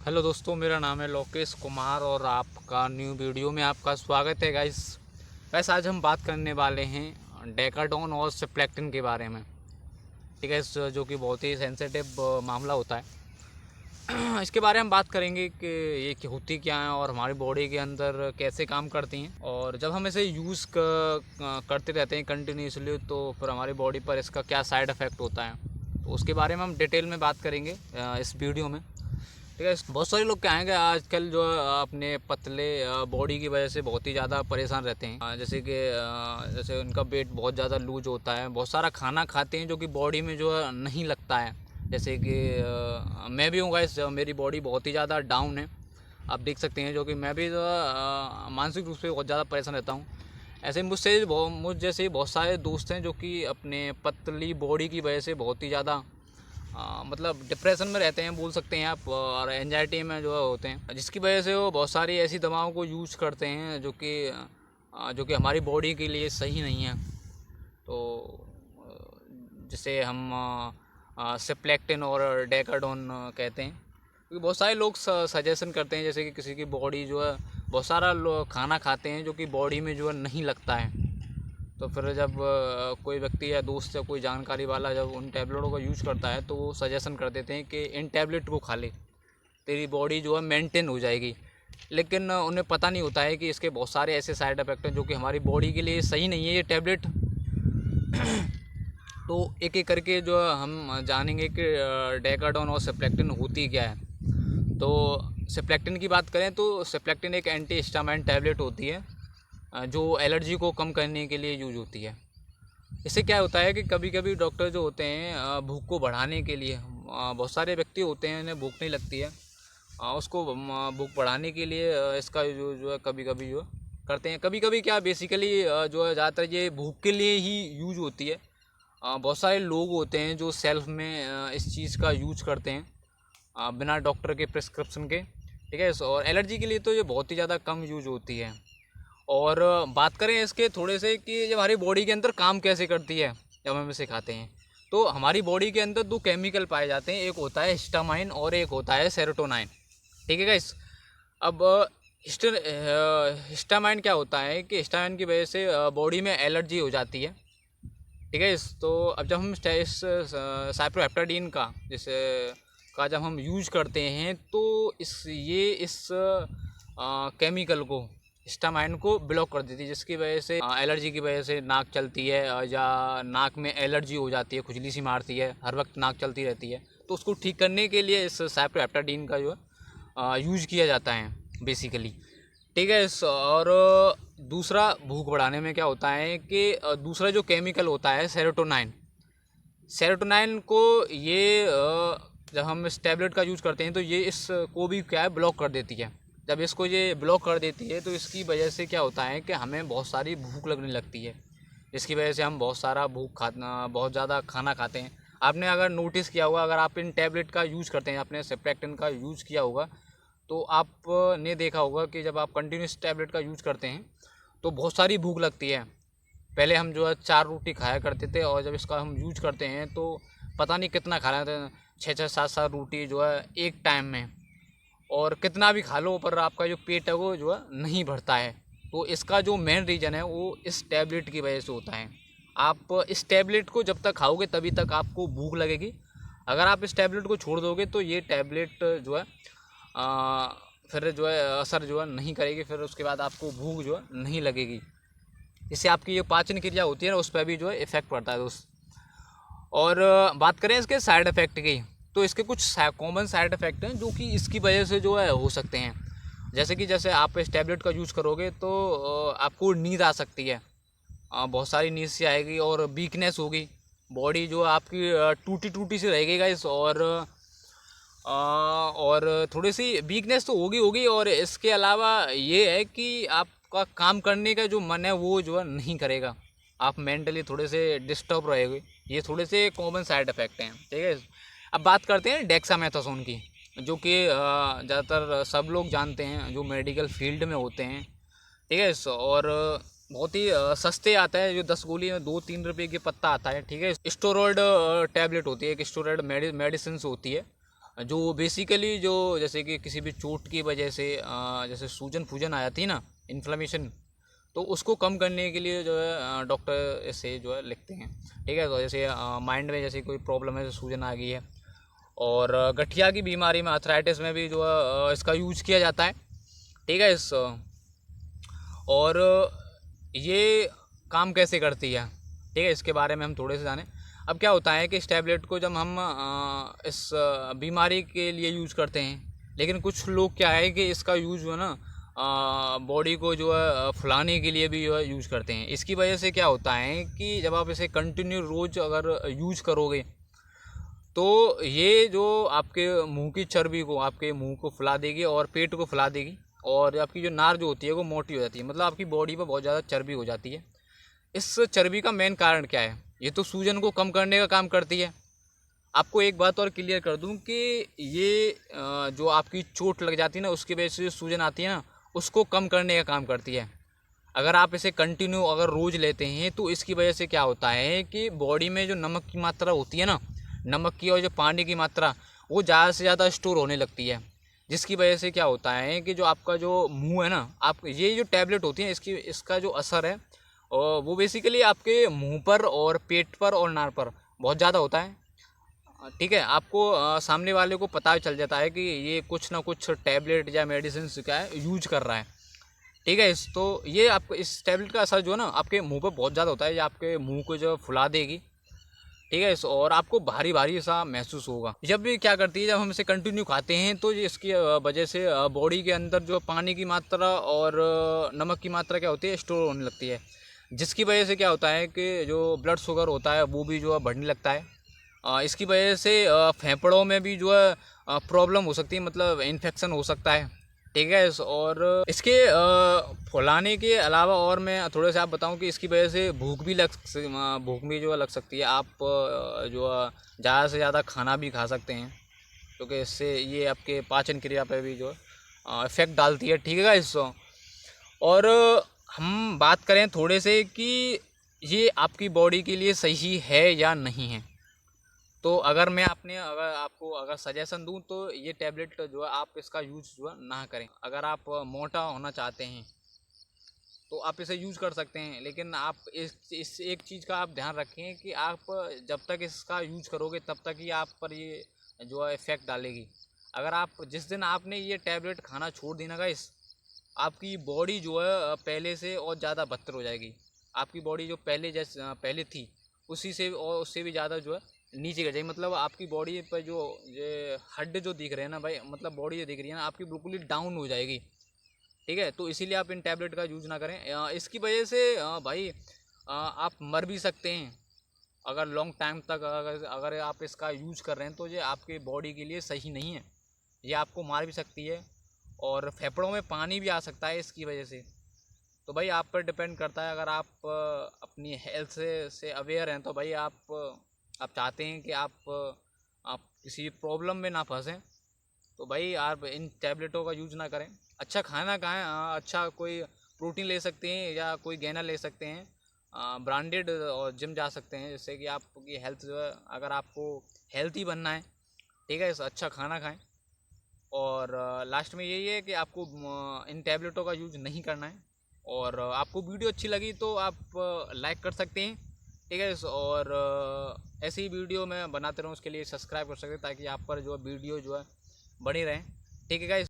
Hello दोस्तों, मेरा नाम है लोकेश कुमार और आपका न्यू वीडियो में आपका स्वागत है गाइस। आज हम बात करने वाले हैं डेकाडोन और सिप्लेक्टिन के बारे में। ठीक है, जो कि बहुत ही सेंसिटिव मामला होता है। इसके बारे में हम बात करेंगे कि ये होती क्या है और हमारी बॉडी के अंदर कैसे काम करती हैं, और जब हम इसे यूज़ करते रहते हैं कंटिन्यूसली तो फिर हमारी बॉडी पर इसका क्या साइड इफ़ेक्ट होता है, तो उसके बारे में हम डिटेल में बात करेंगे इस वीडियो में। ठीक है, बहुत सारे लोग क्या हैं कि आजकल जो अपने पतले बॉडी की वजह से बहुत ही ज़्यादा परेशान रहते हैं। जैसे उनका पेट बहुत ज़्यादा लूज होता है, बहुत सारा खाना खाते हैं जो कि बॉडी में जो है नहीं लगता है। जैसे कि मैं भी हूँ गाइस, मेरी बॉडी बहुत ही ज़्यादा डाउन है, आप देख सकते हैं। जो कि मैं भी जो मानसिक रूप से बहुत ज़्यादा परेशान रहता हूँ। ऐसे मुझ जैसे बहुत सारे दोस्त हैं जो कि अपने पतली बॉडी की वजह से बहुत ही ज़्यादा मतलब डिप्रेशन में रहते हैं, बोल सकते हैं आप, और एंजाइटी में जो होते हैं, जिसकी वजह से वो बहुत सारी ऐसी दवाओं को यूज़ करते हैं जो कि हमारी बॉडी के लिए सही नहीं है। तो जिसे हम सिप्लेक्टिन और डेकाडोन कहते हैं, क्योंकि बहुत सारे लोग सजेशन करते हैं, जैसे कि किसी की बॉडी जो है बहुत सारा खाना खाते हैं जो कि बॉडी में जो है नहीं लगता है। तो फिर जब कोई व्यक्ति या दोस्त या कोई जानकारी वाला जब उन टैबलेटों का यूज़ करता है तो वो सजेशन कर देते हैं कि इन टैबलेट को खा ले, तेरी बॉडी जो है मेंटेन हो जाएगी। लेकिन उन्हें पता नहीं होता है कि इसके बहुत सारे ऐसे साइड इफ़ेक्ट हैं जो कि हमारी बॉडी के लिए सही नहीं है ये टैबलेट। तो एक एक करके जो हम जानेंगे कि डेकाडोन और सिप्लेक्टिन होती क्या है। तो सिप्लेक्टिन की बात करें तो सिप्लेक्टिन एक एंटी हिस्टामाइन टैबलेट होती है जो एलर्जी को कम करने के लिए यूज होती है। इससे क्या होता है कि कभी कभी डॉक्टर जो होते हैं भूख को बढ़ाने के लिए, बहुत सारे व्यक्ति होते हैं इन्हें भूख नहीं लगती है, उसको भूख बढ़ाने के लिए इसका जो है कभी कभी जो करते हैं। कभी कभी क्या बेसिकली जो है ज़्यादातर ये भूख के लिए ही यूज होती है। बहुत सारे लोग होते हैं जो सेल्फ में इस चीज़ का यूज करते हैं बिना डॉक्टर के प्रिस्क्रिप्शन के। ठीक है, और एलर्जी के लिए तो ये बहुत ही ज़्यादा कम यूज होती है। और बात करें इसके थोड़े से कि जब हमारी बॉडी के अंदर काम कैसे करती है, जब हम इसे खाते हैं तो हमारी बॉडी के अंदर दो केमिकल पाए जाते हैं, एक होता है हिस्टामाइन और एक होता है सेरोटोनाइन। ठीक है गाइस। अब हिस्टामाइन क्या होता है कि हिस्टामाइन की वजह से बॉडी में एलर्जी हो जाती है। ठीक है, इस तो अब जब हम इस साइप्रोहेप्टाडीन का जब हम यूज़ करते हैं तो इस केमिकल को, हिस्टामाइन को ब्लॉक कर देती है, जिसकी वजह से एलर्जी की वजह से नाक चलती है, या नाक में एलर्जी हो जाती है, खुजली सी मारती है, हर वक्त नाक चलती रहती है। तो उसको ठीक करने के लिए इस साइप्रोहेप्टाडीन का जो है यूज़ किया जाता है बेसिकली। ठीक है, और दूसरा भूख बढ़ाने में क्या होता है कि दूसरा जो केमिकल होता है सेरोटोनाइन, सेरोटोनाइन को ये जब हम इस टैबलेट का यूज़ करते हैं तो ये इसको भी क्या है ब्लॉक कर देती है। जब इसको ये ब्लॉक कर देती है तो इसकी वजह से क्या होता है कि हमें बहुत सारी भूख लगने लगती है, जिसकी वजह से हम बहुत ज़्यादा खाना खाते हैं। आपने अगर नोटिस किया होगा, अगर आप इन टैबलेट का यूज़ करते हैं, आपने सिप्लेक्टिन का यूज़ किया होगा, तो आपने देखा होगा कि जब आप कंटिन्यूस टैबलेट का यूज़ करते हैं तो बहुत सारी भूख लगती है। पहले हम जो है 4 रोटी खाया करते थे, और जब इसका हम यूज करते हैं तो पता नहीं कितना खा रहे थे, 6-7 रोटी जो है एक टाइम में, और कितना भी खा लो पर आपका जो पेट है वो जो है नहीं भरता है। तो इसका जो मेन रीज़न है वो इस टैबलेट की वजह से होता है। आप इस टैबलेट को जब तक खाओगे तभी तक आपको भूख लगेगी। अगर आप इस टैबलेट को छोड़ दोगे तो ये टैबलेट जो है फिर जो है असर जो है नहीं करेगी, फिर उसके बाद आपको भूख जो है नहीं लगेगी। इससे आपकी जो पाचन क्रिया होती है ना, उस पर भी जो है इफ़ेक्ट पड़ता है दोस्त। और बात करें इसके साइड इफ़ेक्ट की, तो इसके कुछ कॉमन साइड इफ़ेक्ट हैं जो कि इसकी वजह से जो है हो सकते हैं। जैसे आप इस टैबलेट का यूज़ करोगे तो आपको नींद आ सकती है, बहुत सारी नींद सी आएगी, और वीकनेस होगी, बॉडी जो आपकी टूटी टूटी सी रहेगी गाइस। और थोड़ी सी वीकनेस तो होगी होगी, और इसके अलावा ये है कि आपका काम करने का जो मन है वो जो है नहीं करेगा, आप मेंटली थोड़े से डिस्टर्ब रहेंगे। ये थोड़े से कॉमन साइड इफ़ेक्ट हैं। ठीक है, अब बात करते हैं डेक्सामेथासोन की, जो कि ज़्यादातर सब लोग जानते हैं जो मेडिकल फील्ड में होते हैं। ठीक है, और बहुत ही सस्ते आता है, जो 10 गोली में 2-3 रुपये की पत्ता आता है। ठीक है, स्टेरॉयड टैबलेट होती है, एक स्टेरॉयड मेडिसिन होती है जो बेसिकली जो जैसे कि किसी भी चोट की वजह से जैसे सूजन फूजन आ जाती है ना, इन्फ्लेमेशन, तो उसको कम करने के लिए जो है डॉक्टर इसे जो है लिखते हैं। ठीक है, तो जैसे माइंड में जैसे कोई प्रॉब्लम है, जैसे सूजन आ गई है, और गठिया की बीमारी में, अर्थराइटिस में भी जो है इसका यूज किया जाता है। ठीक है, इस और ये काम कैसे करती है, ठीक है, इसके बारे में हम थोड़े से जानें। अब क्या होता है कि इस टैबलेट को जब हम इस बीमारी के लिए यूज़ करते हैं, लेकिन कुछ लोग क्या है कि इसका यूज़ जो है ना बॉडी को जो है फुलाने के लिए भी जो है यूज़ करते हैं। इसकी वजह से क्या होता है कि जब आप इसे कंटिन्यू रोज़ अगर यूज़ करोगे, तो ये जो आपके मुंह की चर्बी को, आपके मुंह को फुला देगी और पेट को फुला देगी, और आपकी जो नार जो होती है वो मोटी हो जाती है, मतलब आपकी बॉडी पर बहुत ज़्यादा चर्बी हो जाती है। इस चर्बी का मेन कारण क्या है? ये तो सूजन को कम करने का काम करती है। आपको एक बात और क्लियर कर दूं कि ये जो आपकी चोट लग जाती है ना, उसकी वजह से जो सूजन आती है ना, उसको कम करने का काम करती है। अगर आप इसे कंटिन्यू अगर रोज़ लेते हैं, तो इसकी वजह से क्या होता है कि बॉडी में जो नमक की मात्रा होती है ना, नमक की और जो पानी की मात्रा, वो ज़्यादा से ज़्यादा स्टोर होने लगती है। जिसकी वजह से क्या होता है कि जो आपका जो मुंह है ना, आप ये जो टैबलेट होती है, इसका जो असर है और वो बेसिकली आपके मुंह पर और पेट पर और नाक पर बहुत ज़्यादा होता है। ठीक है, आपको सामने वाले को पता चल जाता है कि ये कुछ ना कुछ टैबलेट या मेडिसिन क्या है यूज कर रहा है। ठीक है, तो ये आपको इस टैबलेट का असर जो है ना आपके मुंह पर बहुत ज़्यादा होता है, ये आपके मुंह को जो फुला देगी। ठीक है, और आपको भारी भारी सा महसूस होगा। जब भी क्या करती है, जब हम इसे कंटिन्यू खाते हैं, तो ये इसकी वजह से बॉडी के अंदर जो पानी की मात्रा और नमक की मात्रा क्या होती है, स्टोर होने लगती है। जिसकी वजह से क्या होता है कि जो ब्लड शुगर होता है वो भी जो है बढ़ने लगता है। इसकी वजह से फेफड़ों में भी जो है प्रॉब्लम हो सकती है, मतलब इन्फेक्शन हो सकता है। ठीक है, और इसके फुलाने के अलावा और मैं थोड़े से आप बताऊं कि इसकी वजह से भूख भी जो है लग सकती है। आप जो ज़्यादा से ज़्यादा खाना भी खा सकते हैं, क्योंकि इससे ये आपके पाचन क्रिया पे भी जो इफेक्ट डालती है। ठीक है इस और हम बात करें थोड़े से कि ये आपकी बॉडी के लिए सही है या नहीं है, तो अगर आपको अगर सजेशन दूं, तो ये टैबलेट जो है आप इसका यूज़ जो है ना करें। अगर आप मोटा होना चाहते हैं तो आप इसे यूज़ कर सकते हैं, लेकिन आप इस एक चीज़ का आप ध्यान रखें कि आप जब तक इसका यूज़ करोगे तब तक ही आप पर ये जो है इफ़ेक्ट डालेगी। अगर आप जिस दिन आपने ये टैबलेट खाना छोड़ दी ना गाइस, आपकी बॉडी जो है पहले से और ज़्यादा बदतर हो जाएगी। आपकी बॉडी जो पहले थी, उसी से और उससे भी ज़्यादा जो है नीचे गिर जाएगी। मतलब आपकी बॉडी पर जो ये हड्डी जो दिख रहे हैं ना भाई, मतलब बॉडी जो दिख रही है ना आपकी, बिल्कुल ही डाउन हो जाएगी। ठीक है, तो इसीलिए आप इन टैबलेट का यूज़ ना करें। इसकी वजह से भाई आप मर भी सकते हैं। अगर लॉन्ग टाइम तक अगर आप इसका यूज़ कर रहे हैं, तो ये आपके बॉडी के लिए सही नहीं है। ये आपको मार भी सकती है, और फेफड़ों में पानी भी आ सकता है इसकी वजह से। तो भाई आप पर डिपेंड करता है। अगर आप अपनी हेल्थ से अवेयर हैं, तो भाई आप चाहते हैं कि आप किसी प्रॉब्लम में ना फंसें, तो भाई आप इन टैबलेटों का यूज़ ना करें। अच्छा खाना खाएं, अच्छा कोई प्रोटीन ले सकते हैं या कोई गैनर ले सकते हैं, ब्रांडेड, और जिम जा सकते हैं, जिससे कि आपकी हेल्थ जो है, अगर आपको हेल्थी बनना है, ठीक है, अच्छा खाना खाएं। और लास्ट में यही है कि आपको इन टैबलेटों का यूज़ नहीं करना है। और आपको वीडियो अच्छी लगी तो आप लाइक कर सकते हैं। ठीक है, और ऐसी ही वीडियो मैं बनाते रहूँ, उसके लिए सब्सक्राइब कर सकते हैं, ताकि आप पर जो वीडियो जो है बनी रहें। ठीक है गाइस।